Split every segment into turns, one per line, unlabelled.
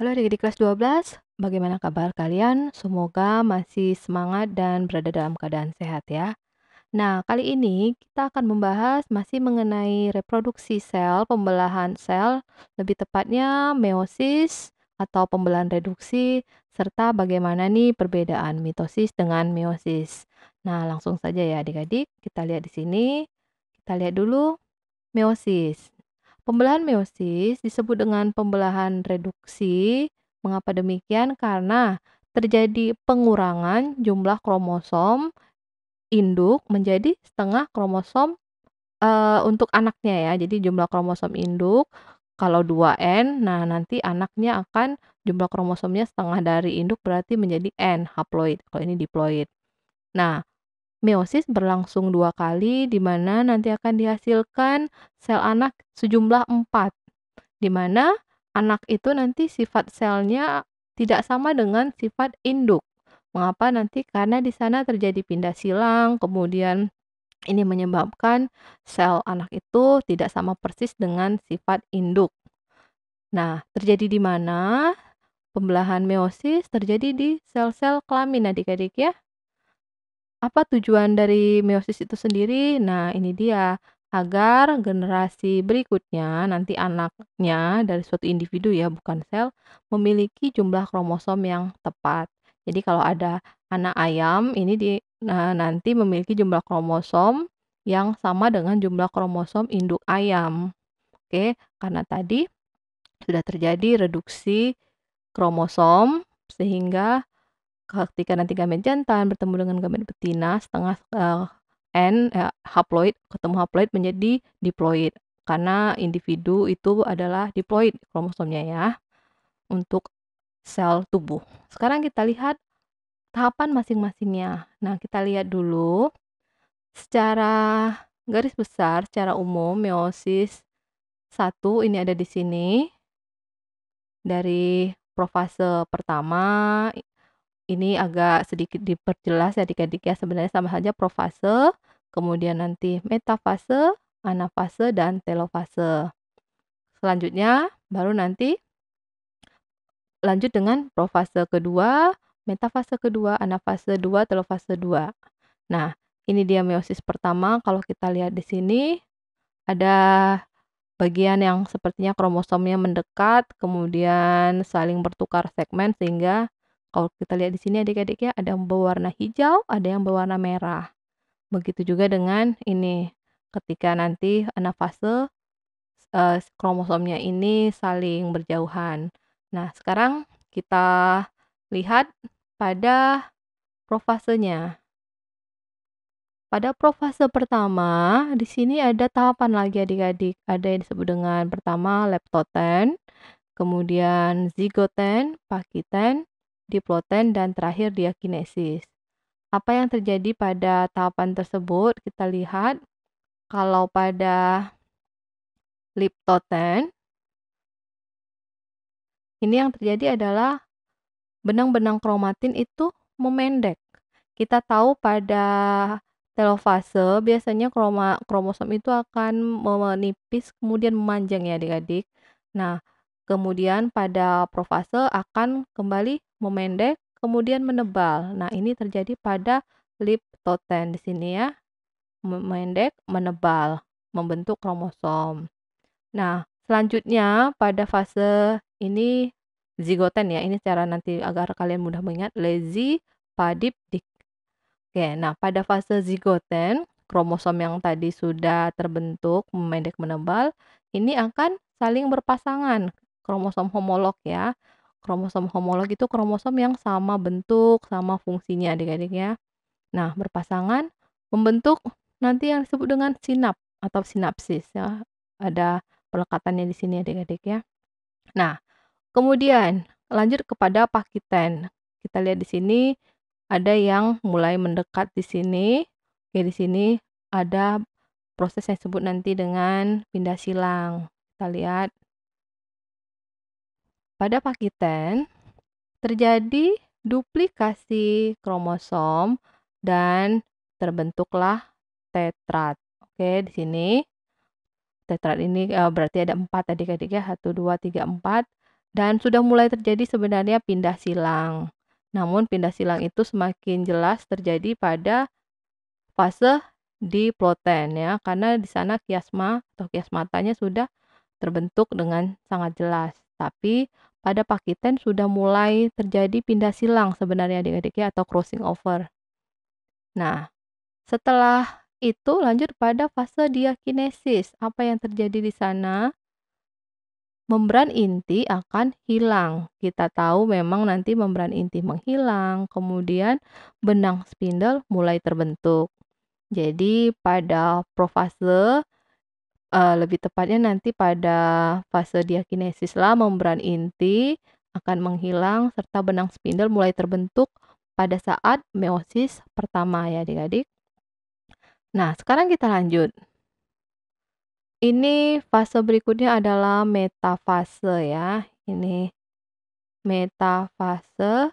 Halo adik-adik kelas 12, bagaimana kabar kalian? Semoga masih semangat dan berada dalam keadaan sehat ya. Nah, kali ini kita akan membahas masih mengenai reproduksi sel, pembelahan sel, lebih tepatnya meiosis atau pembelahan reduksi, serta bagaimana nih perbedaan mitosis dengan meiosis. Nah, langsung saja ya adik-adik, kita lihat di sini. Kita lihat dulu meiosis. Pembelahan meiosis disebut dengan pembelahan reduksi. Mengapa demikian? Karena terjadi pengurangan jumlah kromosom induk menjadi setengah kromosom untuk anaknya ya. Jadi jumlah kromosom induk kalau 2N, nah nanti anaknya akan jumlah kromosomnya setengah dari induk berarti menjadi N, haploid. Kalau ini diploid. Nah, meiosis berlangsung 2 kali di mana nanti akan dihasilkan sel anak sejumlah 4, di mana anak itu nanti sifat selnya tidak sama dengan sifat induk. Mengapa nanti? Karena di sana terjadi pindah silang, kemudian ini menyebabkan sel anak itu tidak sama persis dengan sifat induk. Nah, terjadi di mana? Pembelahan meiosis terjadi di sel-sel kelamin adik-adik ya. Apa tujuan dari meiosis itu sendiri? Nah, ini dia, agar generasi berikutnya, nanti anaknya dari suatu individu ya, bukan sel, memiliki jumlah kromosom yang tepat. Jadi kalau ada anak ayam, ini nanti memiliki jumlah kromosom yang sama dengan jumlah kromosom induk ayam. Oke, karena tadi sudah terjadi reduksi kromosom sehingga ketika nanti gamet jantan bertemu dengan gamet betina setengah, haploid ketemu haploid menjadi diploid, karena individu itu adalah diploid kromosomnya ya, untuk sel tubuh. Sekarang kita lihat tahapan masing-masingnya. Nah, kita lihat dulu secara garis besar, secara umum meiosis 1 ini ada di sini, dari profase pertama. Ini agak sedikit diperjelas ya adik-adik ya, sebenarnya sama saja profase, kemudian nanti metafase, anafase, dan telofase. Selanjutnya baru nanti lanjut dengan profase kedua, metafase kedua, anafase 2, telofase 2. Nah, ini dia meiosis pertama, kalau kita lihat di sini ada bagian yang sepertinya kromosomnya mendekat, kemudian saling bertukar segmen sehingga kalau kita lihat di sini adik-adik ya, ada yang berwarna hijau, ada yang berwarna merah. Begitu juga dengan ini, ketika nanti anafase, kromosomnya ini saling berjauhan. Nah, sekarang kita lihat pada profasenya. Pada profase pertama, di sini ada tahapan lagi adik-adik. Ada yang disebut dengan pertama leptoten, kemudian zigoten, pakiten, diploten, dan terakhir diakinesis. Apa yang terjadi pada tahapan tersebut? Kita lihat kalau pada liptoten, ini yang terjadi adalah benang-benang kromatin itu memendek. Kita tahu pada telofase biasanya kromosom itu akan menipis kemudian memanjang ya adik-adik. Nah, kemudian pada profase akan kembali memendek kemudian menebal. Nah, ini terjadi pada liptoten di sini ya. Memendek, menebal, membentuk kromosom. Nah, selanjutnya pada fase ini zigoten ya, ini secara nanti agar kalian mudah mengingat, lazy, padip, dik. Oke, nah pada fase zigoten, kromosom yang tadi sudah terbentuk, memendek, menebal, ini akan saling berpasangan, kromosom homolog ya. Kromosom homolog itu kromosom yang sama bentuk, sama fungsinya adik-adik ya. Nah, berpasangan membentuk nanti yang disebut dengan sinap atau sinapsis ya. Ada pelekatannya di sini adik-adik ya. Nah, kemudian lanjut kepada pakiten. Kita lihat di sini ada yang mulai mendekat di sini. Oke, di sini ada proses yang disebut nanti dengan pindah silang. Kita lihat pada pakiten terjadi duplikasi kromosom dan terbentuklah tetrat. Oke, di sini tetrat ini berarti ada 4 adik-adik ya, 1, 2, 3, 4. Dan sudah mulai terjadi sebenarnya pindah silang. Namun pindah silang itu semakin jelas terjadi pada fase diploten ya, karena di sana kiasma atau kias matanya sudah terbentuk dengan sangat jelas. Tapi pada Pakiten sudah mulai terjadi pindah silang sebenarnya adik-adik ya, atau crossing over. Nah, setelah itu lanjut pada fase diakinesis. Apa yang terjadi di sana? Membran inti akan hilang. Kita tahu memang nanti membran inti menghilang, kemudian benang spindle mulai terbentuk. Jadi pada profase, lebih tepatnya nanti pada fase diakinesis lah membran inti akan menghilang serta benang spindle mulai terbentuk pada saat meiosis pertama ya adik-adik. Nah, sekarang kita lanjut. Ini fase berikutnya adalah metafase ya. Ini metafase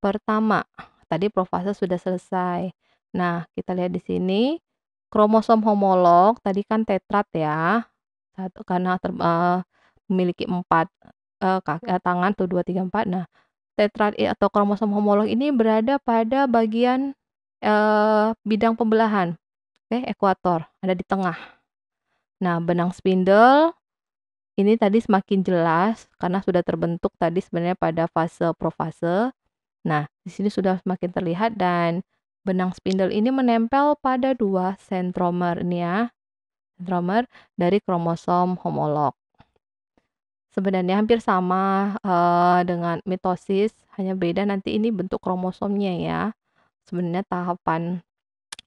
pertama. Tadi profase sudah selesai. Nah, kita lihat di sini kromosom homolog tadi kan tetrat ya. Satu karena memiliki 4 tangan tuh 2, 3, 4. Nah, tetrat atau kromosom homolog ini berada pada bagian bidang pembelahan. Oke, ekuator, ada di tengah. Nah, benang spindle ini tadi semakin jelas karena sudah terbentuk tadi sebenarnya pada fase profase. Nah, di sini sudah semakin terlihat dan benang spindle ini menempel pada 2 sentromer ini ya. Sentromer dari kromosom homolog. Sebenarnya hampir sama dengan mitosis, hanya beda nanti ini bentuk kromosomnya ya. Sebenarnya tahapan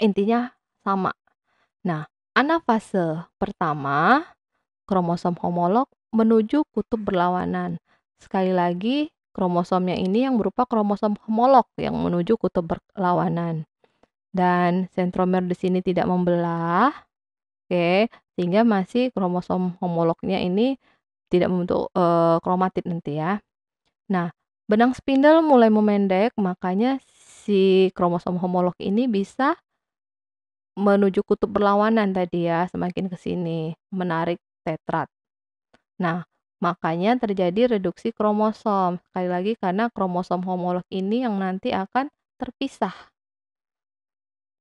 intinya sama. Nah, anafase pertama kromosom homolog menuju kutub berlawanan. Sekali lagi, kromosomnya ini yang berupa kromosom homolog yang menuju kutub berlawanan. Dan sentromer di sini tidak membelah, oke, sehingga masih kromosom homolognya ini tidak membentuk kromatid nanti ya. Nah, benang spindle mulai memendek, makanya si kromosom homolog ini bisa menuju kutub berlawanan tadi ya, semakin ke sini, menarik tetrat. Nah, makanya terjadi reduksi kromosom. Sekali lagi karena kromosom homolog ini yang nanti akan terpisah.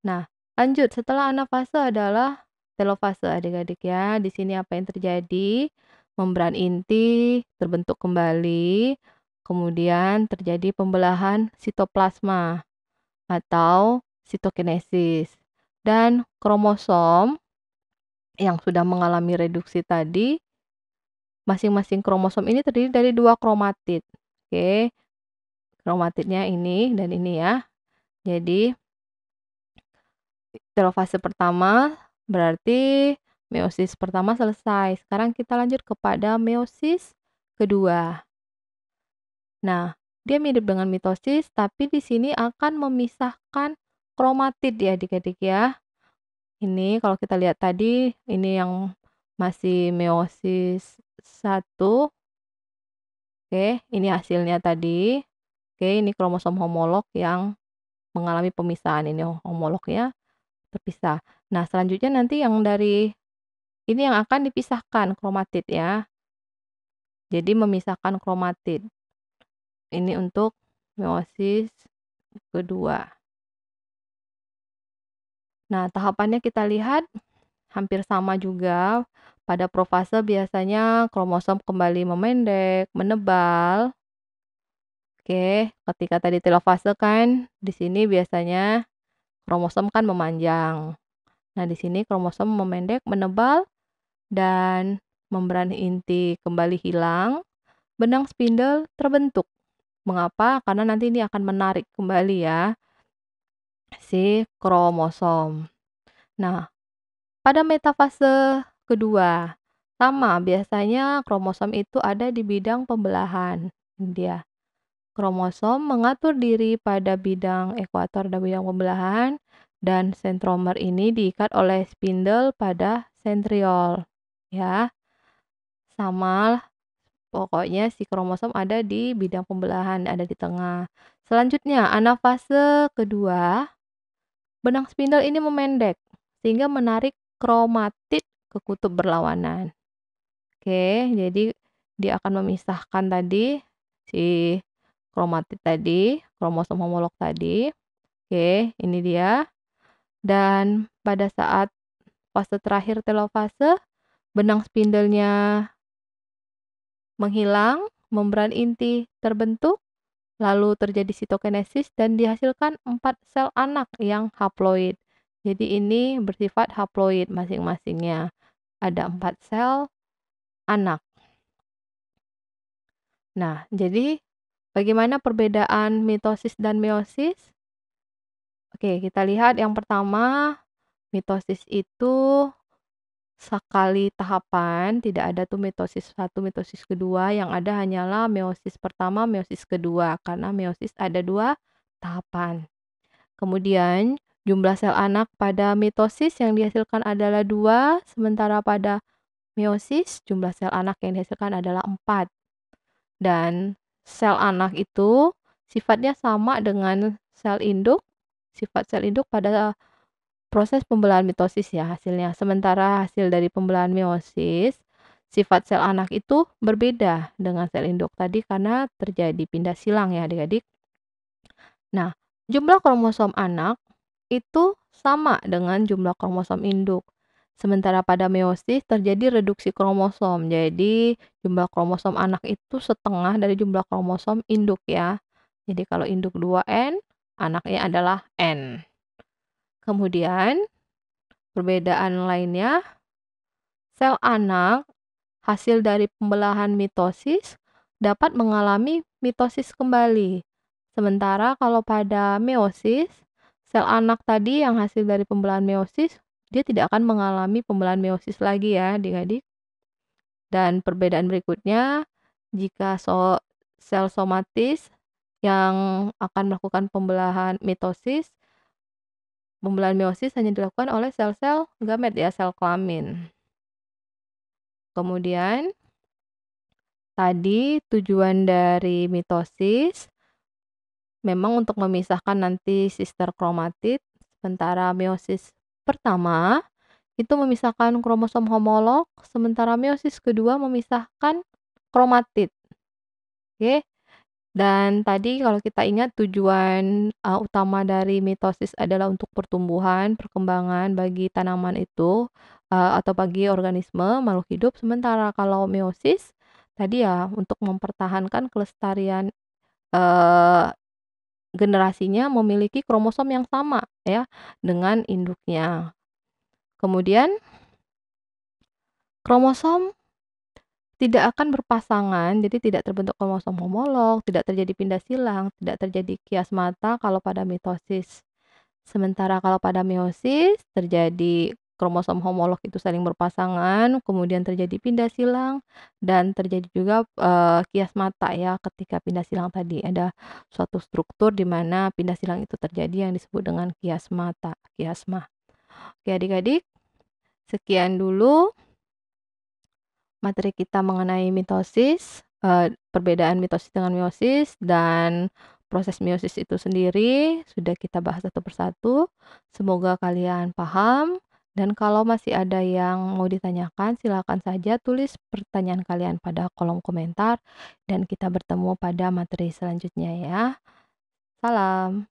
Nah, lanjut setelah anafase adalah telofase adik-adik ya. Di sini apa yang terjadi? Membran inti terbentuk kembali, kemudian terjadi pembelahan sitoplasma atau sitokinesis. Dan kromosom yang sudah mengalami reduksi tadi, masing-masing kromosom ini terdiri dari 2 kromatid. Oke, kromatidnya ini dan ini ya. Jadi telofase pertama berarti meiosis pertama selesai. Sekarang kita lanjut kepada meiosis kedua. Nah, dia mirip dengan mitosis tapi di sini akan memisahkan kromatid ya adik-adik ya. Ini kalau kita lihat tadi ini yang masih meiosis 1. Oke, ini hasilnya tadi. Oke, ini kromosom homolog yang mengalami pemisahan. Ini homolognya terpisah. Nah, selanjutnya nanti yang dari ini yang akan dipisahkan kromatid ya. Jadi memisahkan kromatid. Ini untuk meiosis kedua. Nah, tahapannya kita lihat hampir sama juga. Pada profase biasanya kromosom kembali memendek, menebal. Oke, ketika tadi telofase kan di sini biasanya kromosom kan memanjang. Nah, di sini kromosom memendek, menebal, dan membran inti kembali hilang, benang spindle terbentuk. Mengapa? Karena nanti ini akan menarik kembali ya si kromosom. Nah, pada metafase kedua, sama biasanya kromosom itu ada di bidang pembelahan. Ini dia. Kromosom mengatur diri pada bidang ekuator dan bidang pembelahan, dan sentromer ini diikat oleh spindle pada sentriol. Ya, sama pokoknya si kromosom ada di bidang pembelahan, ada di tengah. Selanjutnya, anafase kedua, benang spindle ini memendek sehingga menarik kromatid ke kutub berlawanan. Oke, jadi dia akan memisahkan tadi si kromatid tadi, kromosom homolog tadi. Oke, ini dia. Dan pada saat fase terakhir telofase, benang spindelnya menghilang, membran inti terbentuk, lalu terjadi sitokinesis dan dihasilkan 4 sel anak yang haploid. Jadi ini bersifat haploid masing-masingnya. Ada 4 sel anak. Nah, jadi bagaimana perbedaan mitosis dan meiosis? Oke, kita lihat yang pertama, mitosis itu sekali tahapan, tidak ada tuh mitosis 1, mitosis kedua, yang ada hanyalah meiosis pertama, meiosis kedua, karena meiosis ada 2 tahapan. Kemudian, jumlah sel anak pada mitosis yang dihasilkan adalah 2, sementara pada meiosis jumlah sel anak yang dihasilkan adalah 4. Dan sel anak itu sifatnya sama dengan sel induk, sifat sel induk pada proses pembelahan mitosis ya hasilnya. Sementara hasil dari pembelahan meiosis, sifat sel anak itu berbeda dengan sel induk tadi karena terjadi pindah silang ya adik-adik. Nah, jumlah kromosom anak itu sama dengan jumlah kromosom induk. Sementara pada meiosis terjadi reduksi kromosom. Jadi, jumlah kromosom anak itu setengah dari jumlah kromosom induk ya. Jadi, kalau induk 2N, anaknya adalah N. Kemudian, perbedaan lainnya, sel anak hasil dari pembelahan mitosis dapat mengalami mitosis kembali. Sementara kalau pada meiosis, sel anak tadi yang hasil dari pembelahan meiosis, dia tidak akan mengalami pembelahan meiosis lagi ya adik-adik. Dan perbedaan berikutnya, jika sel somatis yang akan melakukan pembelahan mitosis, pembelahan meiosis hanya dilakukan oleh sel-sel gamet ya, sel kelamin. Kemudian, tadi tujuan dari mitosis memang untuk memisahkan nanti sister kromatid, sementara meiosis pertama itu memisahkan kromosom homolog, sementara meiosis kedua memisahkan kromatid. Oke. Dan tadi kalau kita ingat tujuan utama dari mitosis adalah untuk pertumbuhan, perkembangan bagi tanaman itu atau bagi organisme makhluk hidup. Sementara kalau meiosis tadi ya untuk mempertahankan kelestarian eh, generasinya memiliki kromosom yang sama ya dengan induknya. Kemudian kromosom tidak akan berpasangan, jadi tidak terbentuk kromosom homolog, tidak terjadi pindah silang, tidak terjadi kiasmata kalau pada mitosis. Sementara kalau pada meiosis terjadi kromosom homolog itu saling berpasangan, kemudian terjadi pindah silang dan terjadi juga kiasmata ya ketika pindah silang tadi. Ada suatu struktur di mana pindah silang itu terjadi yang disebut dengan kiasmata, kiasma. Oke adik-adik, sekian dulu materi kita mengenai mitosis, perbedaan mitosis dengan meiosis dan proses meiosis itu sendiri sudah kita bahas satu persatu. Semoga kalian paham dan kalau masih ada yang mau ditanyakan silakan saja tulis pertanyaan kalian pada kolom komentar dan kita bertemu pada materi selanjutnya ya. Salam.